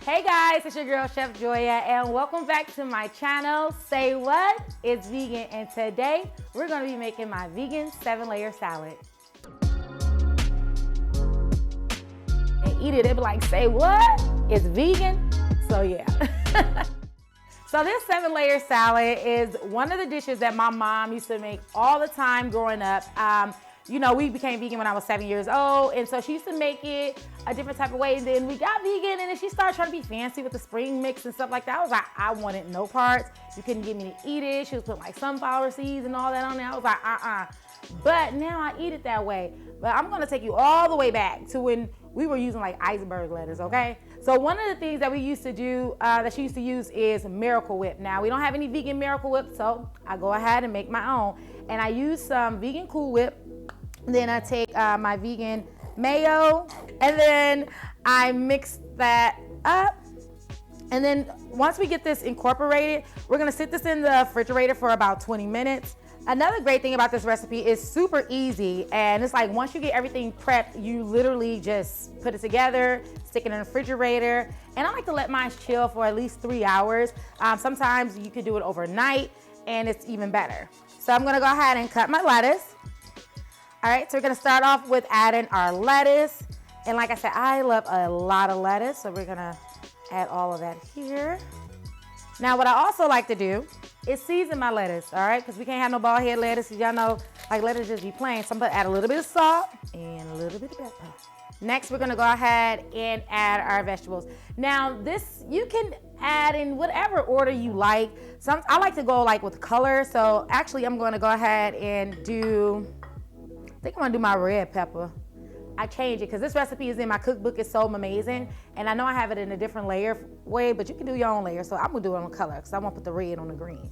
Hey guys, it's your girl Chef Joya and welcome back to my channel, Say What? It's Vegan, and today we're gonna be making my vegan 7-layer salad. And eat it, they be like, say what? It's vegan? So yeah. So this 7-layer salad is one of the dishes that my mom used to make all the time growing up. You know, we became vegan when I was 7 years old, and so she used to make it a different type of way. And then we got vegan, and then she started trying to be fancy with the spring mix and stuff like that. I was like, I wanted no parts. You couldn't get me to eat it. She was putting like sunflower seeds and all that on there. I was like, But now I eat it that way. But I'm gonna take you all the way back to when we were using like iceberg lettuce, okay? So one of the things that we used to do, that she used to use is Miracle Whip. Now we don't have any vegan Miracle Whip, so I go ahead and make my own. And I use some vegan Cool Whip. Then I take my vegan mayo, and then I mix that up. And then once we get this incorporated, we're gonna sit this in the refrigerator for about 20 minutes. Another great thing about this recipe is super easy, and it's like once you get everything prepped, you literally just put it together, stick it in the refrigerator, and I like to let mine chill for at least 3 hours. Sometimes you could do it overnight, and it's even better. So I'm gonna go ahead and cut my lettuce. All right, so we're gonna start off with adding our lettuce. And like I said, I love a lot of lettuce, so we're gonna add all of that here. Now, what I also like to do is season my lettuce, all right? Because we can't have no bald head lettuce. Y'all know, like lettuce just be plain. So I'm gonna add a little bit of salt and a little bit of pepper. Next, we're gonna go ahead and add our vegetables. Now, this, you can add in whatever order you like. I like to go like with color. So actually, I'm gonna go ahead and do, I think I'm gonna do my red pepper. I change it because this recipe is in my cookbook. It's so amazing. And I know I have it in a different layer way, but you can do your own layer. So I'm gonna do it on color because I want to put the red on the green.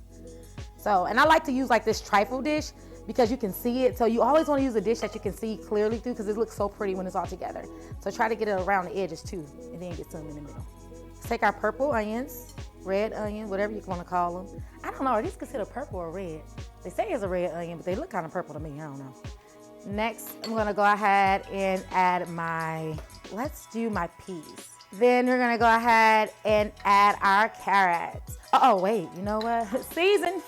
So, and I like to use like this trifle dish because you can see it. So you always wanna use a dish that you can see clearly through because it looks so pretty when it's all together. So try to get it around the edges too, and then get some in the middle. Let's take our purple onions, red onion, whatever you wanna call them. I don't know, are these considered purple or red? They say it's a red onion, but they look kind of purple to me, I don't know. Next, I'm gonna go ahead and add let's do my peas. Then we're gonna go ahead and add our carrots. Oh, wait, you know what? Season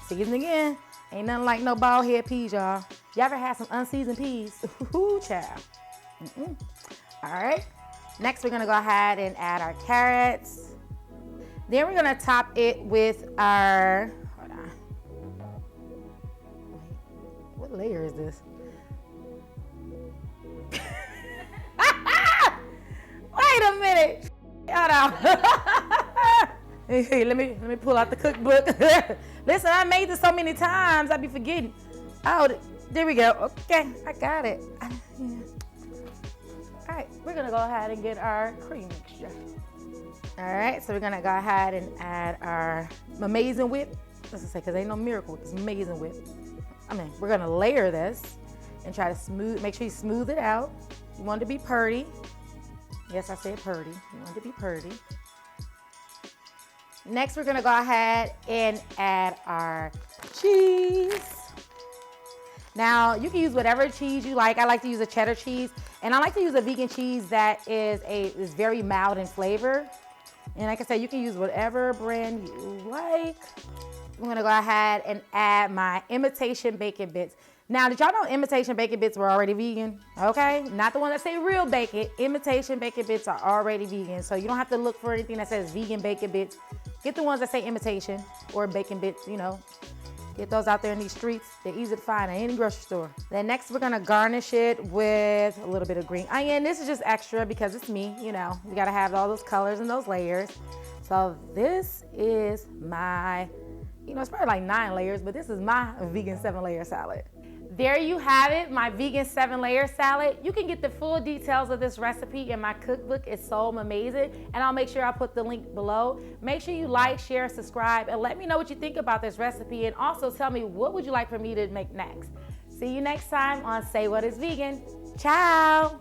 again. Ain't nothing like no bald head peas, y'all. You ever had some unseasoned peas? Ooh, child. All right, next we're gonna go ahead and add our carrots. Then we're gonna top it with our, what layer is this? Wait a minute. Hold on. Hey, let me pull out the cookbook. Listen, I made this so many times, I be forgetting. Oh, there we go. Okay, I got it. Yeah. All right, we're gonna go ahead and get our cream mixture. All right, so we're gonna go ahead and add our Amazing Whip. Let's just say, because ain't no Miracle Whip, it's Amazing Whip. We're gonna layer this and try to make sure you smooth it out. You want it to be purdy. Yes, I said purdy. You want it to be purdy. Next, we're gonna go ahead and add our cheese. Now, you can use whatever cheese you like. I like to use a cheddar cheese, and I like to use a vegan cheese that is very mild in flavor. And like I said, you can use whatever brand you like. I'm gonna go ahead and add my imitation bacon bits. Now, did y'all know imitation bacon bits were already vegan? Okay, not the one that say real bacon. Imitation bacon bits are already vegan, so you don't have to look for anything that says vegan bacon bits. Get the ones that say imitation or bacon bits, you know. Get those out there in these streets. They're easy to find at any grocery store. Then next, we're gonna garnish it with a little bit of green onion. This is just extra because it's me, you know. You gotta have all those colors and those layers. So this is my, you know, it's probably like 9 layers, but this is my vegan 7-layer salad. There you have it, my vegan 7-layer salad. You can get the full details of this recipe in my cookbook. It's so amazing, and I'll make sure I put the link below. Make sure you like, share, subscribe, and let me know what you think about this recipe, and also tell me what would you like for me to make next. See you next time on Say What is Vegan. Ciao.